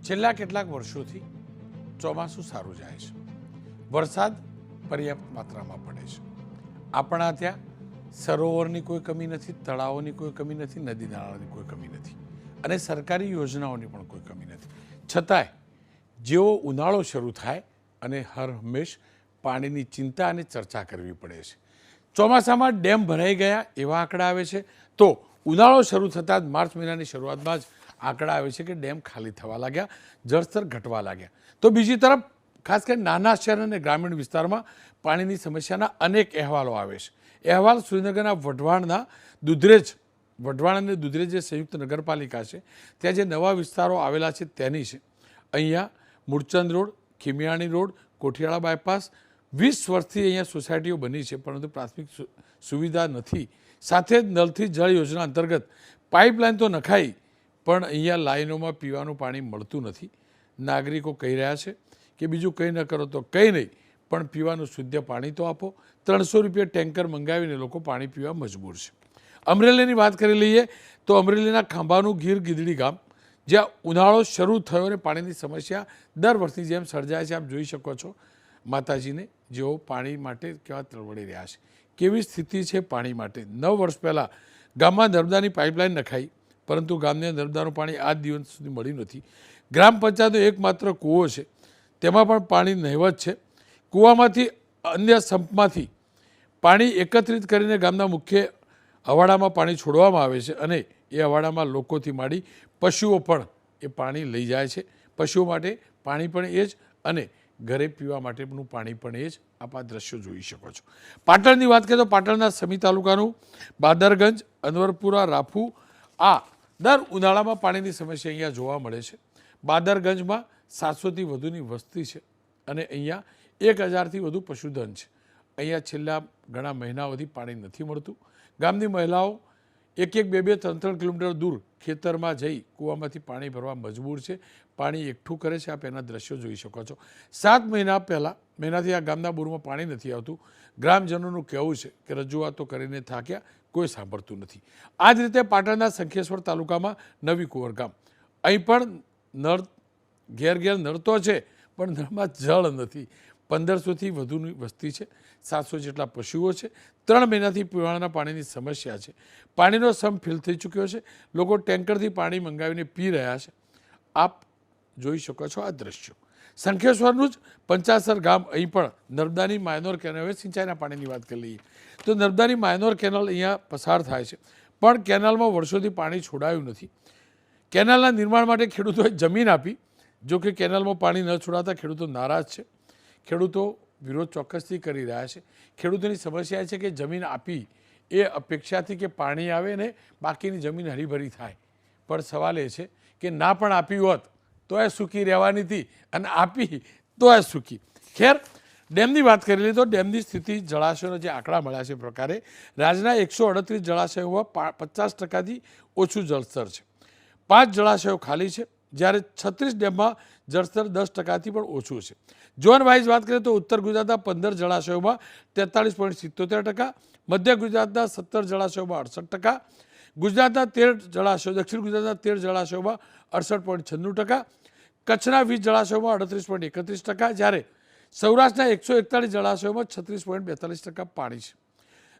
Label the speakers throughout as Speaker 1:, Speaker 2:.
Speaker 1: છેલ્લા કેટલાક વર્ષોથી ચોમાસું સારું જાય છે, વરસાદ પર્યાપ્ત માત્રામાં પડે છે. આપણા ત્યાં સરોવરની કોઈ કમી નથી, તળાવોની કોઈ કમી નથી, નદી નાળાની કોઈ કમી નથી અને સરકારી યોજનાઓની પણ કોઈ કમી નથી. છતાંય જેવો ઉનાળો શરૂ થાય અને હર હંમેશ પાણીની ચિંતા અને ચર્ચા કરવી પડે છે. ચોમાસામાં ડેમ ભરાઈ ગયા એવા આંકડા આવે છે, તો ઉનાળો શરૂ થતાં જ માર્ચ મહિનાની શરૂઆતમાં જ આંકડા આવે છે કે ડેમ ખાલી થવા લાગ્યા, જળસ્તર ઘટવા લાગ્યા. તો બીજી તરફ ખાસ કરીને નાના શહેર અને ગ્રામીણ વિસ્તારમાં પાણીની સમસ્યાના અનેક અહેવાલો આવે છે. અહેવાલ સુરેન્દ્રનગરના વઢવાણ અને દુધરેજ જે સંયુક્ત નગરપાલિકા છે ત્યાં જે નવા વિસ્તારો આવેલા છે તેની છે. અહીંયા મૂળચંદ રોડ, ખીમિયાણી રોડ, કોઠિયાળા બાયપાસ 20 વર્ષથી અહીંયા સોસાયટીઓ બની છે, પરંતુ પ્રાથમિક સુવિધા નથી. સાથે જ નલથી જળ યોજના અંતર્ગત પાઇપલાઇન તો નખાઈ, પણ અહીંયા લાઈનોમાં પીવાનું પાણી મળતું નથી. નાગરિકો કહી રહ્યા છે કે બીજું કંઈ ન કરો તો કંઈ નહીં, પણ પીવાનું શુદ્ધ પાણી તો આપો. 300 રૂપિયા ટેન્કર મંગાવીને લોકો પાણી પીવા મજબૂર છે. અમરેલીની વાત કરી લઈએ તો અમરેલીના ખાંભાનું ગીર ગીદડી ગામ, જ્યાં ઉનાળો શરૂ થયો અને પાણીની સમસ્યા દર વર્ષની જેમ સર્જાય છે. આપ જોઈ શકો છો માતાજીને, જેઓ પાણી માટે કેવા તરવડી રહ્યા છે. કેવી સ્થિતિ છે પાણી માટે. 9 વર્ષ પહેલાં ગામમાં નર્મદાની પાઇપલાઇન નખાઈ, પરંતુ ગામને નર્મદાનું પાણી આજ દિવસ સુધી મળ્યું નથી. ગ્રામ પંચાયતનો એકમાત્ર કૂવો છે, તેમાં પણ પાણી નહિવત છે. કૂવામાંથી અન્ય સંપમાંથી પાણી એકત્રિત કરીને ગામના મુખ્ય હવાડામાં પાણી છોડવામાં આવે છે અને એ હવાડામાં લોકોથી માંડી પશુઓ પણ એ પાણી લઈ જાય છે. પશુઓ માટે પાણી પણ એ જ અને ઘરે પીવા માટેનું પાણી પણ એ જ. આપ આ દ્રશ્યો જોઈ શકો છો. પાટણની વાત કરીએ તો પાટણના સમી તાલુકાનું બાદરગંજ, અનવરપુરા, રાફુ, આ દર ઉનાળામાં પાણીની સમસ્યા અહીંયા જોવા મળે છે. બાદરગંજમાં 700થી વધુની વસ્તી છે અને અહીંયા 1000થી વધુ પશુધન છે. અહીંયા છેલ્લા ઘણા મહિનાઓથી પાણી નથી મળતું. ગામની મહિલાઓ 1-1, 2-2, 3-3 કિલોમીટર દૂર ખેતરમાં જઈ કૂવામાંથી પાણી ભરવા મજબૂર છે. પાણી એકઠું કરે છે. આપ એના દ્રશ્યો જોઈ શકો છો. 7 મહિનાથી આ ગામના બોરમાં પાણી નથી આવતું. ગ્રામજનોનું કહેવું છે કે રજૂઆતો કરીને થાક્યા, કોઈ સાંભળતું નથી. આ જ રીતે પાટણના શંખેશ્વર તાલુકામાં નવી કુંવર ગામ, અહીં પણ નળ ઘેર નળ તો છે, પણ નળમાં જળ નથી. 1500થી વધુની વસ્તી છે, 700 જેટલા પશુઓ છે. 3 મહિનાથી પીવાના પાણીની સમસ્યા છે. પાણીનો સમ ફિલ થઈ ચૂક્યો છે. લોકો ટેન્કરથી પાણી મંગાવીને પી રહ્યા છે. આપ જોઈ શકો છો આ દ્રશ્યો. શંખેશ્વરનું જ પંચાસર ગામ, અહીં પણ નર્મદાની માયનોર કેનાલ, હવે સિંચાઈના પાણીની વાત કરી લઈએ તો નર્મદાની માયનોર કેનાલ અહીંયા પસાર થાય છે, પણ કેનાલમાં વર્ષોથી પાણી છોડાયું નથી. કેનાલના નિર્માણ માટે ખેડૂતોએ જમીન આપી. જો કે કેનાલમાં પાણી ન છોડાતા ખેડૂતો નારાજ છે. ખેડૂતો વિરોધ ચોક્કસથી કરી રહ્યા છે. ખેડૂતોની સમસ્યા છે કે જમીન આપી એ અપેક્ષાથી કે પાણી આવે ને બાકીની જમીન હરીભરી થાય, પણ સવાલ એ છે કે ના પણ આપી હોત તો એ સૂકી રહેવાની હતી અને આપી તો એ સૂકી. ખેર, ડેમની વાત કરી લઈએ તો ડેમની સ્થિતિ, જળાશયોના જે આંકડા મળ્યા છે એ પ્રકારે રાજ્યના 138 જળાશયોમાં 50%થી ઓછું જળસ્તર છે. 5 જળાશયો ખાલી છે, જ્યારે 36 ડેમમાં જળસ્તર 10%થી પણ ઓછું છે. ઝોન વાઇઝ વાત કરીએ તો ઉત્તર ગુજરાતના 15 જળાશયોમાં 43.77%, મધ્ય ગુજરાતના 17 જળાશયોમાં 68%, ગુજરાતના 13 જળાશયો, દક્ષિણ ગુજરાતના 13 જળાશયોમાં 68.96%, કચ્છના 20 જળાશયોમાં 38.31%, જ્યારે સૌરાષ્ટ્રના 141 જળાશયોમાં 36.42% પાણી છે.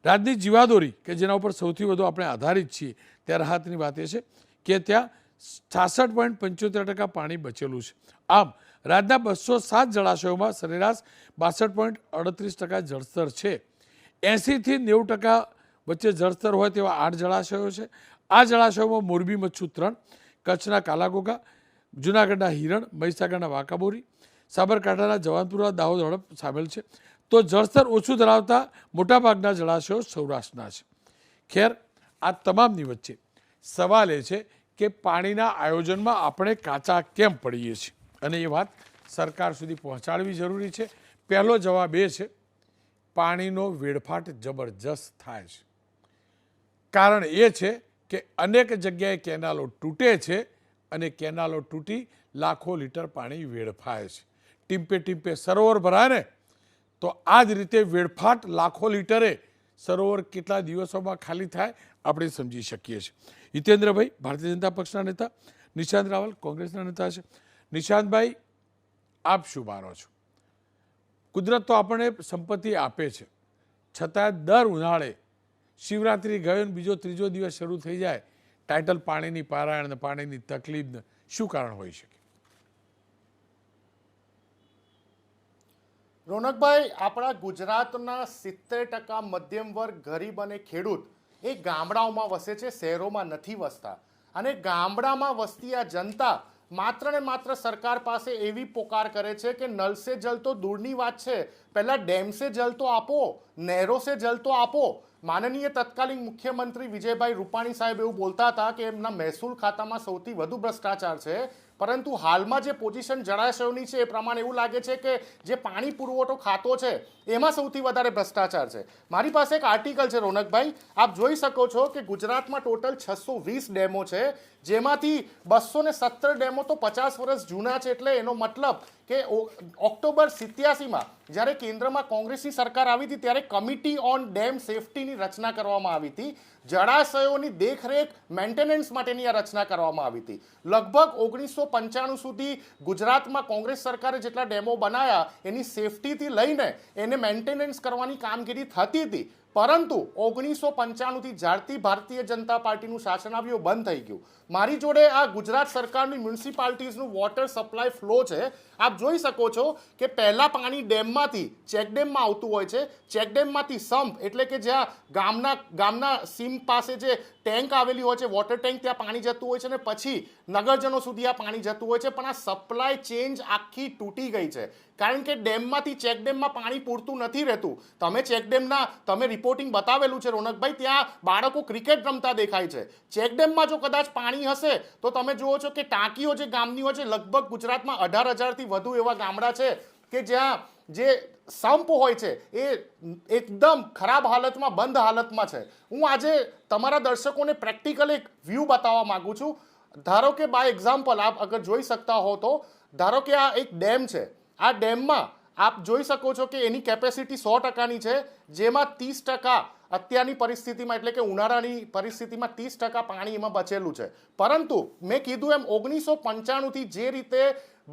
Speaker 1: રાજ્યની જીવાદોરી કે જેના ઉપર સૌથી વધુ આપણે આધારિત છીએ, ત્યાં રાહતની વાત એ છે કે ત્યાં 66.75% પાણી બચેલું છે. આમ રાજ્યના 207 જળાશયોમાં સરેરાશ 62.38% જળસ્તર છે. 80થી 90% વચ્ચે જળસ્તર હોય તેવા 8 જળાશયો છે. આ જળાશયોમાં મોરબી મચ્છુ 3, કચ્છના કાલાઘોઘા, જૂનાગઢના હિરણ, મહીસાગરના વાંકાબોરી, સાબરકાંઠાના જવાનપુરા, દાહોદ, હડપ સામેલ છે. તો જળસ્તર ઓછું ધરાવતા મોટાભાગના જળાશયો સૌરાષ્ટ્રના છે. ખેર, આ તમામની વચ્ચે સવાલ એ છે કે પાણીના આયોજનમાં આપણે કાચા કેમ પડીએ છીએ અને એ વાત સરકાર સુધી પહોંચાડવી જરૂરી છે. પહેલો જવાબ એ છે, પાણીનો વેડફાટ જબરજસ્ત થાય છે. કારણ એ છે કે અનેક જગ્યાએ કેનાલો તૂટે છે અને કેનાલો તૂટી લાખો લીટર પાણી વેડફાય છે. ટીમ્પે ટીમ્પે સરોવર ભરાય ને, તો આ જ રીતે વેડફાટ લાખો લીટરે સરોવર કેટલા દિવસોમાં ખાલી થાય આપણે સમજી શકીએ છીએ. હિતેન્દ્રભાઈ ભારતીય જનતા પક્ષના નેતા, નિશાંત રાવલ કોંગ્રેસના નેતા છે, નિશાંતભાઈ, આપ શું માનો છો? કુદરત તો આપણને સંપત્તિ આપે છે, છતાં દર ઉનાળે શિવરાત્રિ ગયો ને બીજો ત્રીજો દિવસ શરૂ થઈ જાય ટાઇટલ પાણીની પારાયણ, પાણીની તકલીફ, શું કારણ હોઈ શકે?
Speaker 2: રોનકભાઈ, આપણા ગુજરાતના 70% મધ્યમ વર્ગ, ગરીબ અને ખેડૂત એ ગામડાઓમાં વસે છે, શહેરોમાં નથી વસતા. અને ગામડામાં વસતી આ જનતા માત્ર ને માત્ર સરકાર પાસે એવી પોકાર કરે છે કે નલ સે જલ તો દૂરની વાત છે, પહેલા ડેમ સે જલ તો આપો, નહેરો સે જલ તો આપો. માનનીય તત્કાલીન મુખ્યમંત્રી વિજયભાઈ રૂપાણી સાહેબ એવું બોલતા હતા કે એમના મહેસૂલ ખાતામાં સૌથી વધુ ભ્રષ્ટાચાર છે, પરંતુ હાલમાં જે પોઝિશન જળાશયોની છે એ પ્રમાણે એવું લાગે છે કે જે પાણી પુરવઠો ખાતો છે એમાં સૌથી વધારે ભ્રષ્ટાચાર છે. મારી પાસે એક આર્ટિકલ છે રોનકભાઈ, આપ જોઈ શકો છો કે ગુજરાતમાં ટોટલ 620 ડેમો છે, જેમાંથી 217 ડેમો તો 50 વર્ષ જૂના છે. એટલે એનો મતલબ કે ઓક્ટોબર 87માં જ્યારે કેન્દ્રમાં કોંગ્રેસની સરકાર આવી હતી ત્યારે કમિટી ઓન ડેમ સેફટીની રચના કરવામાં આવી હતી. જળાશયોની દેખરેખ, મેન્ટેનન્સ માટેની આ રચના કરવામાં આવી હતી. લગભગ 1995 સુધી ગુજરાતમાં કોંગ્રેસ સરકારે જેટલા ડેમો બનાવ્યા એની સેફટીથી લઈને એને મેન્ટેનન્સ કરવાની કામગીરી થતી હતી. પરંતુ 1995થી જ્યારથી ભારતીય જનતા પાર્ટીનું શાસન આવ્યું બંધ થઈ ગયું. મારી જોડે આ ગુજરાત સરકારની મ્યુનિસિપાલિટીઝનું વોટર સપ્લાય ફ્લો છે. આપ જોઈ શકો છો કે પહેલા પાણી ડેમમાંથી ચેકડેમમાં આવતું હોય છે, ચેકડેમમાંથી સંપ એટલે કે જ્યાં ગામના સીમ પાસે જે ટેન્ક આવેલી હોય છે, વોટર ટેન્ક, ત્યાં પાણી જતું હોય છે અને પછી નગરજનો સુધી આ પાણી જતું હોય છે. પણ આ સપ્લાય ચેન્જ આખી તૂટી ગઈ છે, કારણ કે ડેમમાંથી ચેકડેમમાં પાણી પૂરતું નથી રહેતું. તમે રિપોર્ટિંગ બતાવેલું છે રોનકભાઈ, ત્યાં બાળકો ક્રિકેટ રમતા દેખાય છે. ચેકડેમમાં જો કદાચ પાણી હશે તો તમે જુઓ છો કે ટાંકીઓ જે ગામની હોય છે, લગભગ ગુજરાતમાં 18,000થી વધુ એવા ગામડા છે કે જ્યાં જે સંપ હોય છે એ એકદમ ખરાબ હાલતમાં, બંધ હાલતમાં છે. હું આજે તમારા દર્શકોને પ્રેક્ટિકલ એક વ્યૂ બતાવવા માંગુ છું. ધારો કે બાય એક્ઝામ્પલ આપ અગર જોઈ શકતા હો તો ધારો કે આ એક ડેમ છે. આ ડેમમાં આપ જોઈ શકો છો કે એની કેપેસિટી 100%ની છે, જેમાં 30% અત્યારની પરિસ્થિતિમાં એટલે કે ઉનાળાની પરિસ્થિતિમાં 30% પાણી એમાં બચેલું છે. પરંતુ મેં કીધું એમ 1995થી જે રીતે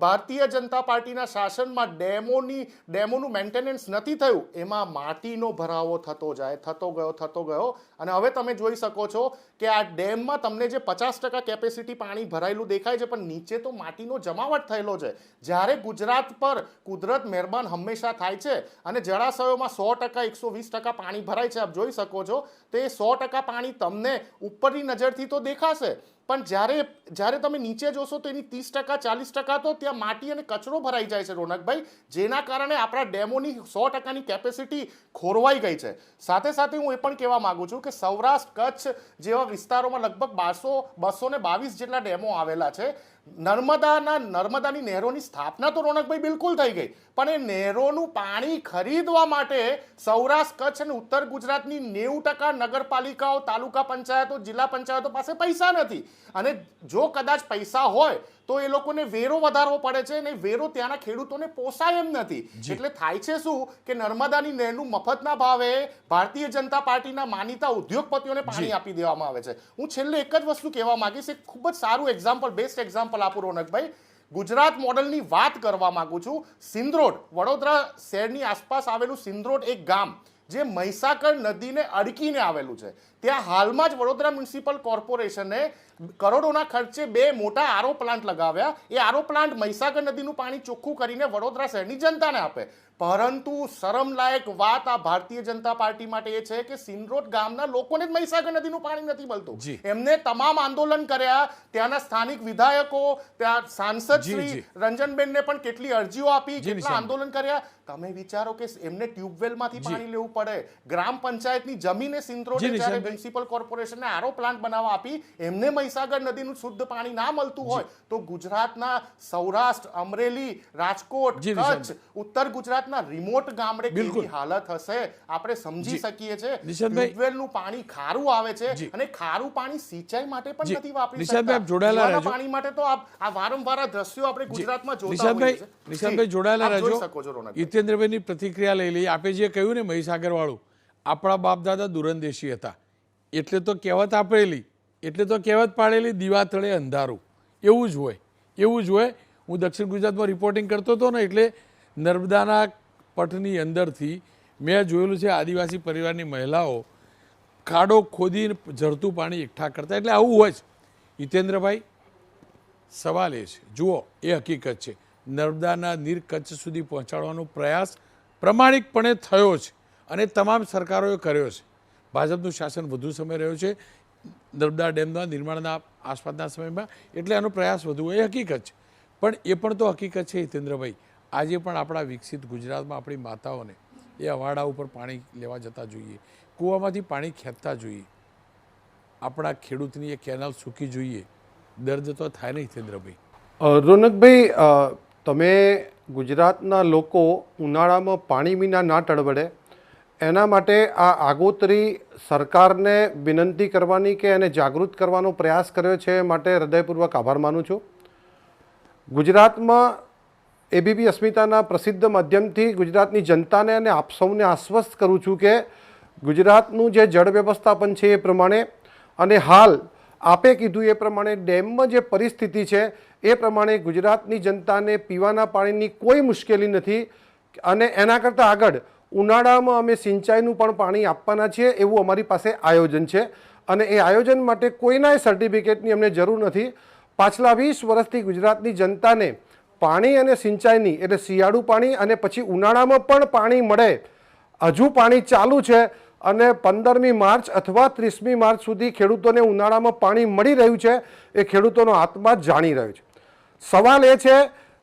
Speaker 2: ભારતીય જનતા પાર્ટીના શાસનમાં ડેમોનું મેન્ટેનન્સ નથી થયું, એમાં માટીનો ભરાવો થતો ગયો અને હવે તમે જોઈ શકો છો કે આ ડેમમાં તમને જે 50% કેપેસિટી પાણી ભરાયેલું દેખાય છે, પણ નીચે તો માટીનો જમાવટ થયેલો છે. જ્યારે ગુજરાત પર કુદરત મહેરબાન હંમેશા થાય છે અને જળાશયોમાં 100%, 120% પાણી ભરાય છે. આપ જોઈ શકો છો તો એ 100% પાણી તમને ઉપરની નજરથી તો દેખાશે, પણ જ્યારે તમે નીચે જોશો તો એની 30%, 40% તો ત્યાં માટી અને કચરો ભરાઈ જાય છે રોનકભાઈ, જેના કારણે આપણા ડેમોની 100%ની કેપેસિટી ખોરવાઈ ગઈ છે. સાથે સાથે હું એ પણ કહેવા માંગુ છું કે સૌરાષ્ટ્ર, કચ્છ જેવા વિસ્તારોમાં લગભગ 222 જેટલા ડેમો આવેલા છે. નર્મદાની નહેરોની સ્થાપના તો રોનકભાઈ બિલકુલ થઈ ગઈ, પણ એ નહેરોનું પાણી ખરીદવા માટે સૌરાષ્ટ્ર, કચ્છ અને ઉત્તર ગુજરાતની 90% નગરપાલિકાઓ, તાલુકા પંચાયતો, જિલ્લા પંચાયતો પાસે પૈસા નથી. અને જો કદાચ પૈસા હોય તો એ લોકોને વેરો વધારવો પડે છે અને વેરો ત્યાંના ખેડૂતોને પોસાય એમ નથી. એટલે થાય છે શું કે નર્મદાની નહેરનું મફતના ભાવે ભારતીય જનતા પાર્ટીના માનીતા ઉદ્યોગપતિઓને પાણી આપી દેવામાં આવે છે. હું છેલ્લે એક જ વસ્તુ કહેવા માંગીશ, એક ખૂબ જ સારું એક્ઝામ્પલ, બેસ્ટ એક્ઝામ્પલ આપું રોનકભાઈ. ગુજરાત મોડલની વાત કરવા માંગુ છું. સિંદરોડ, વડોદરા શહેરની આસપાસ આવેલું સિંદરોડ એક ગામ જે મહીસાગર નદીને અડકીને આવેલું છે. ત્યાં હાલમાં જ વડોદરા મ્યુનિસિપલ કોર્પોરેશને કરોડોના ખર્ચે 2 મોટા આરો પ્લાન્ટ લગાવ્યા. એ આરો પ્લાન્ટ મહીસાગર નદીનું પાણી ચોખ્ખું કરીને વડોદરા શહેરની જનતાને આપે. પરંતુ શરમલાયક વાત આ ભારતીય જનતા પાર્ટી માટે એ છે કે સિંદરોડ ગામના લોકોને જ મહીસાગર નદીનું પાણી નથી મળતું. એમને તમામ આંદોલન કર્યા, ત્યાંના સ્થાનિક વિધાયકો, ત્યાં સાંસદ શ્રી રંજનબેનને પણ કેટલી અરજીઓ આપી, કેટલા આંદોલન કર્યા. તમે વિચારો કે એમને ટ્યુબવેલમાંથી પાણી લેવું પડે. ગ્રામ પંચાયતની જમીને સિંદરોડે જ્યારે મ્યુનિસિપલ કોર્પોરેશનને આરો પ્લાન્ટ બનાવવા આપી, એમને મહીસાગર નદીનું શુદ્ધ પાણી ના મળતું હોય તો ગુજરાતના સૌરાષ્ટ્ર, અમરેલી, રાજકોટ, કચ્છ, ઉત્તર ગુજરાતના રિમોટ ગામડે કેવી હાલત હશે આપણે સમજી શકીએ છીએ. ટ્યુબવેલનું પાણી ખારું આવે છે અને ખારું પાણી સિંચાઈ માટે પણ નથી વાપરી શકતા. પીવાના પાણી માટે તો આ વારંવાર દ્રશ્યો આપણે ગુજરાતમાં જોતા હોઈએ છીએ.
Speaker 1: નિશાંતભાઈ જોડાયેલા રહેજો. હિતેન્દ્રભાઈની પ્રતિક્રિયા લઈ લઈએ. આપે જે કહ્યું ને મહીસાગર વાળું, આપણા બાપ દાદા દૂરંદેશી હતા એટલે તો કહેવત આપેલી, એટલે તો કહેવત પાડેલી, દીવા તળે અંધારું. એવું જ હોય. હું દક્ષિણ ગુજરાતમાં રિપોર્ટિંગ કરતો હતો ને, એટલે નર્મદાના પટની અંદરથી મેં જોયેલું છે આદિવાસી પરિવારની મહિલાઓ ખાડો ખોદીને ઝરતું પાણી એકઠા કરતા. એટલે આવું હોય છે. હિતેન્દ્રભાઈ, સવાલ એ છે, જુઓ, એ હકીકત છે, નર્મદાના નીર કચ્છ સુધી પહોંચાડવાનો પ્રયાસ પ્રમાણિકપણે થયો છે અને તમામ સરકારોએ કર્યો છે. ભાજપનું શાસન વધુ સમય રહ્યો છે નર્મદા ડેમના નિર્માણના આસપાસના સમયમાં, એટલે આનો પ્રયાસ વધુ હોય, એ હકીકત છે. પણ એ પણ તો હકીકત છે હિતેન્દ્રભાઈ, આજે પણ આપણા વિકસિત ગુજરાતમાં આપણી માતાઓને એ અવાડા ઉપર પાણી લેવા જતા જોઈએ, કૂવામાંથી પાણી ખેંચતા જોઈએ, આપણા ખેડૂતની એ કેનાલ સૂકી જોઈએ. દર્દ તો થાય નહીં હિતેન્દ્રભાઈ.
Speaker 3: રોનકભાઈ, તમે ગુજરાતના લોકો ઉનાળામાં પાણી વિના ના ટળવડે એના માટે આ આગોતરી સરકારને વિનંતી કરવાની કે એને જાગૃત કરવાનો પ્રયાસ કર્યો છે, માટે હૃદયપૂર્વક આભાર માનું છું. ગુજરાતમાં એબીપી અસ્મિતાના પ્રસિદ્ધ માધ્યમથી ગુજરાતની જનતાને અને આપ સૌને આશ્વસ્ત કરું છું કે ગુજરાતનું જે જળ વ્યવસ્થાપન છે એ પ્રમાણે, અને હાલ આપે કીધું એ પ્રમાણે ડેમમાં જે પરિસ્થિતિ છે એ પ્રમાણે ગુજરાતની જનતાને પીવાના પાણીની કોઈ મુશ્કેલી નથી. અને એના કરતાં આગળ ઉનાળામાં અમે સિંચાઈનું પણ પાણી આપવાના છીએ, એવું અમારી પાસે આયોજન છે. અને એ આયોજન માટે કોઈના સર્ટિફિકેટની અમને જરૂર નથી. પાછલા 20 વર્ષથી ગુજરાતની જનતાને પાણી અને સિંચાઈની, એટલે શિયાળુ પાણી અને પછી ઉનાળામાં પણ પાણી મળે, હજુ પાણી ચાલુ છે. અને 15મી માર્ચ અથવા 30મી માર્ચ સુધી ખેડૂતોને ઉનાળામાં પાણી મળી રહ્યું છે, એ ખેડૂતોનો આત્મા જાણી રહ્યો છે. સવાલ એ છે,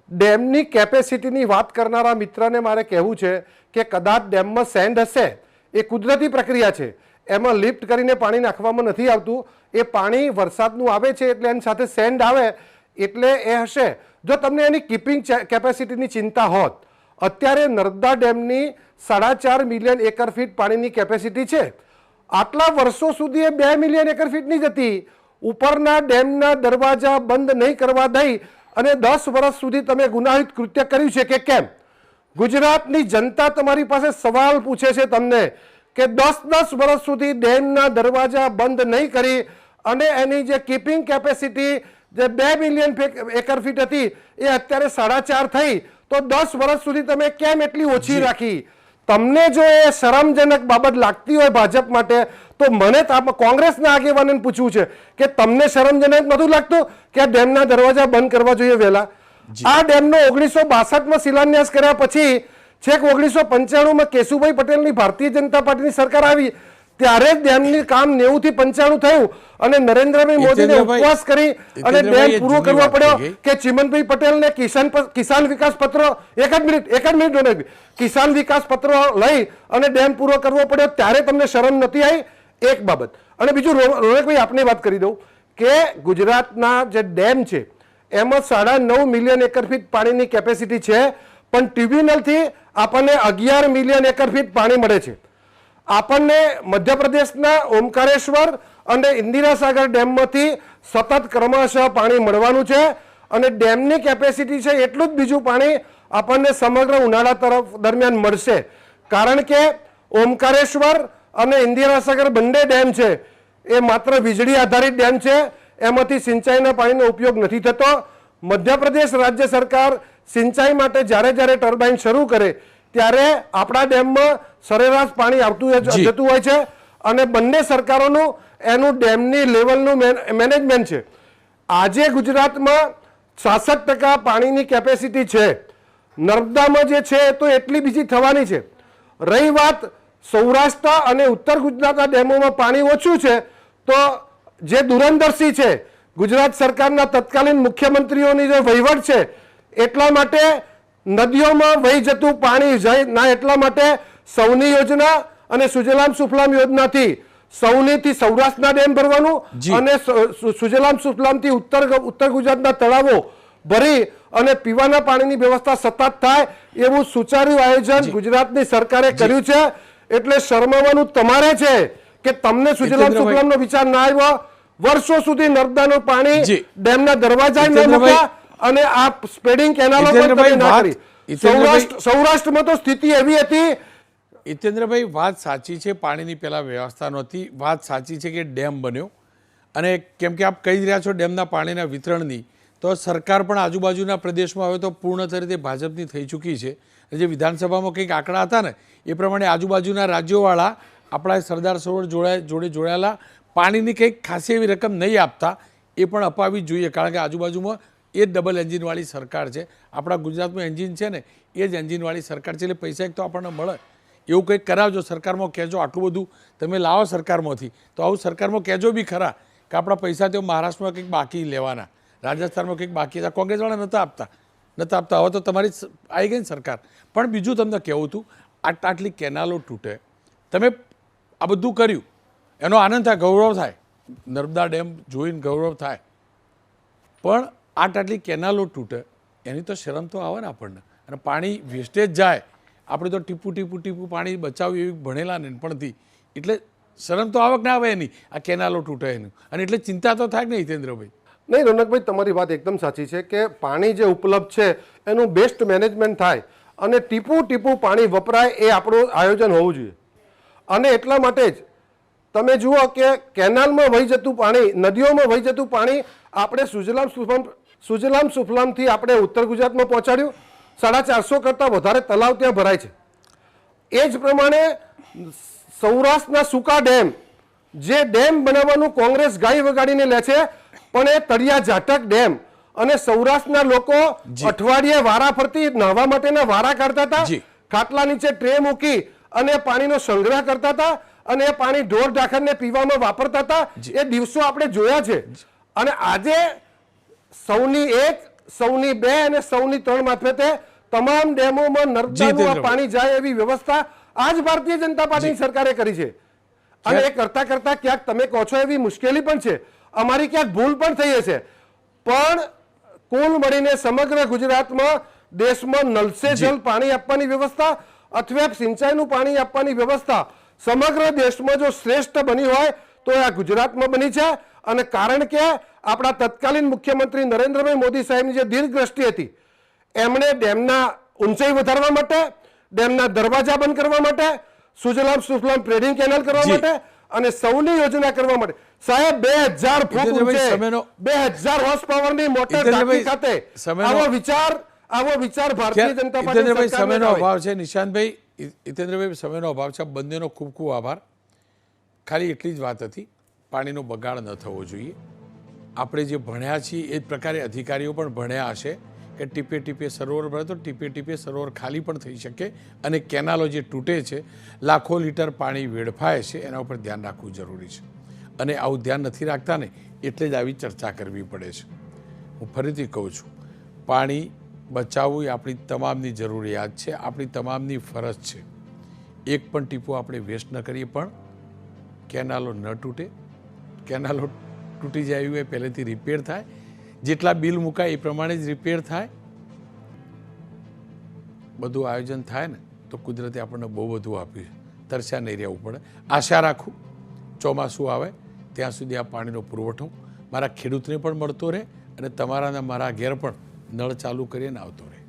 Speaker 3: ડેમની કેપેસિટીની વાત કરનારા મિત્રને મારે કહેવું છે કે કદાચ ડેમમાં સેન્ડ હશે, એ કુદરતી પ્રક્રિયા છે, એમાં લિફ્ટ કરીને પાણી નાખવામાં નથી આવતું. એ પાણી વરસાદનું આવે છે એટલે એની સાથે સેન્ડ આવે એટલે એ હશે. જો તમને એની કીપિંગ કેપેસિટીની ચિંતા હોત, અત્યારે નર્મદા ડેમની 4.5 મિલિયન એકર ફીટ પાણીની કેપેસિટી છે. આટલા વર્ષો સુધી એ 2 મિલિયન એકર ફીટની જ હતી. ઉપરના ડેમના દરવાજા બંધ નહીં કરવા દઈ અને 10 વર્ષ સુધી તમે ગુનાહિત કૃત્ય કર્યું છે કે કેમ? ગુજરાતની જનતા તમારી પાસે સવાલ પૂછે છે તમને કે 10 વર્ષ સુધી ડેમના દરવાજા બંધ નહીં કરી અને એની જે કીપિંગ કેપેસિટી જે 2 મિલિયન એકર ફીટ હતી એ અત્યારે 4.5 થઈ, તો 10 વર્ષ સુધી તમે કેમ એટલી ઓછી રાખી? તમને જો એ શરમજનક બાબત લાગતી હોય ભાજપ માટે, તો મને કોંગ્રેસના આગેવાનોને પૂછવું છે કે તમને શરમજનક નહોતું લાગતું કે આ ડેમના દરવાજા બંધ કરવા જોઈએ વહેલા? આ ડેમનો 1962માં શિલાન્યાસ કર્યા પછી છેક 1995માં કેશુભાઈ પટેલની ભારતીય જનતા પાર્ટીની સરકાર આવી, ત્યારે જ ડેમનું કામ 90 થી 95 થયું અને નરેન્દ્રભાઈ મોદીને ઉપવાસ કરી અને ડેમ પૂરો કરવો પડ્યો કે ચિમનભાઈ પટેલને કિસાન વિકાસ પત્ર, એક જ મિનિટ કિસાન વિકાસ પત્ર લઈ અને ડેમ પૂરો કરવો પડ્યો, ત્યારે તમને શરમ નથી આવી? એક બાબત. અને બીજું, રોનકભાઈ આપને વાત કરી દઉં કે ગુજરાતના જે ડેમ છે એમાં 9.5 મિલિયન એકર ફીટ પાણીની કેપેસિટી છે, પણ ટ્યુબ્યુનલથી આપણને 11 મિલિયન એકર ફીટ પાણી મળે છે. આપણને મધ્યપ્રદેશના ઓમકારેશ્વર અને ઇન્દિરાસાગર ડેમમાંથી સતત ક્રમશઃ પાણી મળવાનું છે. અને ડેમની કેપેસિટી છે એટલું જ બીજું પાણી આપણને સમગ્ર ઉનાળા તરફ દરમિયાન મળશે. કારણ કે ઓમકારેશ્વર અને ઇન્દિરાસાગર બંને ડેમ છે એ માત્ર વીજળી આધારિત ડેમ છે, એમાંથી સિંચાઈના પાણીનો ઉપયોગ નથી થતો. મધ્યપ્રદેશ રાજ્ય સરકાર સિંચાઈ માટે જ્યારે જ્યારે ટર્બાઇન શરૂ કરે ત્યારે આપણા ડેમમાં સરેરાશ પાણી આવતું જતું હોય છે. અને બંને સરકારોનું એનું ડેમની લેવલનું મેનેજમેન્ટ છે. આજે ગુજરાતમાં 66% પાણીની કેપેસિટી છે. નર્મદામાં જે છે તો એટલી બીજી થવાની છે. રહી વાત સૌરાષ્ટ્ર અને ઉત્તર ગુજરાતના ડેમોમાં પાણી ઓછું છે, તો જે દૂરંદર્શી છે ગુજરાત સરકારના તત્કાલીન મુખ્યમંત્રીઓની જે વહીવટ છે, એટલા માટે નદીઓમાં વહી જતું પાણી જાય ના એટલા માટે સૌની યોજના અને સુજલામ સુફલામ યોજનાથી સૌનીથી સૌરાષ્ટ્રના ડેમ ભરવાનું અને સુજલામ સુફલામથી ઉત્તર ગુજરાતના તળાવો ભરી અને પીવાના પાણીની વ્યવસ્થા સતત થાય એવું સુચારું આયોજન ગુજરાતની સરકારે કર્યું છે. એટલે શરમાવાનું તમારે છે કે તમને સુજલામ સુફલામનો વિચાર ના આવ્યો. વર્ષો સુધી નર્મદાનું પાણી ડેમના દરવાજા ન મૂક્યા અને આ સ્પેડિંગ કેનાલો પણ ના કરી. સૌરાષ્ટ્રમાં તો સ્થિતિ એવી હતી.
Speaker 1: હિતેન્દ્રભાઈ, વાત સાચી છે, પાણીની પહેલાં વ્યવસ્થા નહોતી. વાત સાચી છે કે ડેમ બન્યો અને કેમ કે આપ કહી રહ્યા છો ડેમના પાણીના વિતરણની, તો સરકાર પણ આજુબાજુના પ્રદેશમાં હવે તો પૂર્ણ રીતે ભાજપની થઈ ચૂકી છે. જે વિધાનસભામાં કંઈક આંકડા હતા ને એ પ્રમાણે આજુબાજુના રાજ્યોવાળા આપણા સરદાર સરોવર જોડે જોડાયેલા પાણીની કંઈક ખાસી એવી રકમ નહીં આપતા, એ પણ અપાવવી જોઈએ. કારણ કે આજુબાજુમાં એ જ ડબલ એન્જિનવાળી સરકાર છે. આપણા ગુજરાતમાં એન્જિન છે ને એ જ એન્જિનવાળી સરકાર છે, એટલે પૈસા એક તો આપણને મળે. એવું કંઈક કરાવજો, સરકારમાં કહેજો આટલું બધું તમે લાવો સરકારમાંથી, તો આવું સરકારમાં કહેજો બી ખરા કે આપણા પૈસા તો મહારાષ્ટ્રમાં કંઈક બાકી લેવાના, રાજસ્થાનમાં કંઈક બાકી હતા. કોંગ્રેસવાળા નહોતા આપતા. હવે તો તમારી આવી ગઈ ને સરકાર. પણ બીજું તમને કહેવું હતું, આટલી કેનાલો તૂટે, તમે આ બધું કર્યું, એનો આનંદ થાય, ગૌરવ થાય, નર્મદા ડેમ જોઈને ગૌરવ થાય, પણ આટલી કેનાલો તૂટે એની તો શરમ તો આવે ને આપણને. અને પાણી વેસ્ટેજ જાય, આપણે તો ટીપું પાણી બચાવ્યું એવી ભણેલા નાનપણથી, એટલે શરમ તો આવક ના આવે એની, આ કેનાલો તૂટે એનું. અને એટલે ચિંતા તો થાય કે નહીં હિતેન્દ્રભાઈ?
Speaker 3: નહીં રોનકભાઈ, તમારી વાત એકદમ સાચી છે કે પાણી જે ઉપલબ્ધ છે એનું બેસ્ટ મેનેજમેન્ટ થાય અને ટીપું પાણી વપરાય, એ આપણું આયોજન હોવું જોઈએ. અને એટલા માટે જ તમે જુઓ કે કેનાલમાં વહી જતું પાણી, નદીઓમાં વહી જતું પાણી આપણે સુજલામ સુફલામથી આપણે ઉત્તર ગુજરાતમાં પહોંચાડ્યું. 450 કરતાં વધારે તલાવ ત્યાં ભરાય છે. એ જ પ્રમાણે સૌરાષ્ટ્રના સૂકા ડેમ, જે ડેમ બનાવવાનું કોંગ્રેસ ગાઈ વગાડીને લે છે, પણ એ તળિયા ઝાટક ડેમ, અને સૌરાષ્ટ્રના લોકો અઠવાડિયે વારા ફરતી નાહવા માટેના વારા કાઢતા હતા, ખાટલા નીચે ટ્રે મૂકી અને પાણીનો સંગ્રહ કરતા હતા, અને એ પાણી ઢોર ઢાખરને પીવામાં વાપરતા હતા. એ દિવસો આપણે જોયા છે. અને આજે સૌની 1, સૌની 2 અને સૌની 3 મારફતે તમામ ડેમોમાં નર્મદાનું પાણી જાય એવી વ્યવસ્થા આજ ભારતીય જનતા પાર્ટીની સરકારે કરી છે. અને એ કરતા ક્યાંક તમે કહો છો એવી મુશ્કેલી પણ છે, અમારી ક્યાંક ભૂલ પણ થઈ હશે, પણ કુલ મળીને સમગ્ર ગુજરાતમાં દેશમાં નલ સે જલ પાણી આપવાની વ્યવસ્થા અથવા સિંચાઈનું પાણી આપવાની વ્યવસ્થા સમગ્ર દેશમાં જો શ્રેષ્ઠ બની હોય તો આ ગુજરાતમાં બની છે. અને કારણ કે આપણા તત્કાલીન મુખ્યમંત્રી નરેન્દ્રભાઈ મોદી સાહેબની જે દીર્ઘદ્રષ્ટિ હતી, એમણે ડેમના ઊંચાઈ વધારવા માટે, ડેમના દરવાજા બંધ કરવા માટે, સુજલામ સુફલામ ટ્રેડિંગ કેનાલ કરવા માટે અને સૌની યોજના કરવા માટે સાહેબ 2000 ફૂટ ઊંચે 2000 હોર્સ પાવરની મોટર ટાંકી ખાતે આવો વિચાર ભારતીય જનતા પાર્ટી
Speaker 1: સમયનો અભાવ છે. નિશાંતભાઈ, હિતેન્દ્રભાઈ, સમયનો અભાવ છે. બંનેનો ખૂબ ખૂબ આભાર. ખાલી એટલી જ વાત હતી, પાણીનો બગાડ ન થવો જોઈએ. આપણે જે ભણ્યા છીએ એ જ પ્રકારે અધિકારીઓ પણ ભણ્યા હશે કે ટીપે ટીપે સરોવર ભરે તો ટીપે ટીપે સરોવર ખાલી પણ થઈ શકે. અને કેનાલો જે તૂટે છે, લાખો લીટર પાણી વેડફાય છે, એના ઉપર ધ્યાન રાખવું જરૂરી છે. અને આવું ધ્યાન નથી રાખતા ને એટલે જ આવી ચર્ચા કરવી પડે છે. હું ફરીથી કહું છું, પાણી બચાવવું એ આપણી તમામની જરૂરિયાત છે, આપણી તમામની ફરજ છે. એક પણ ટીપું આપણે વેસ્ટ ન કરીએ. પણ કેનાલો ન તૂટે, કેનાલો તૂટી જાય એવું એ પહેલેથી રિપેર થાય, જેટલા બિલ મુકાય એ પ્રમાણે જ રિપેર થાય, બધું આયોજન થાય ને તો કુદરતે આપણને બહુ બધું આપ્યું છે. તરસ્યા નહીં રહેવું પડે. આશા રાખું ચોમાસું આવે ત્યાં સુધી આ પાણીનો પુરવઠો મારા ખેડૂતને પણ મળતો રહે અને તમારા મારા ઘેર પણ નળ ચાલુ કરીને આવતો રહે.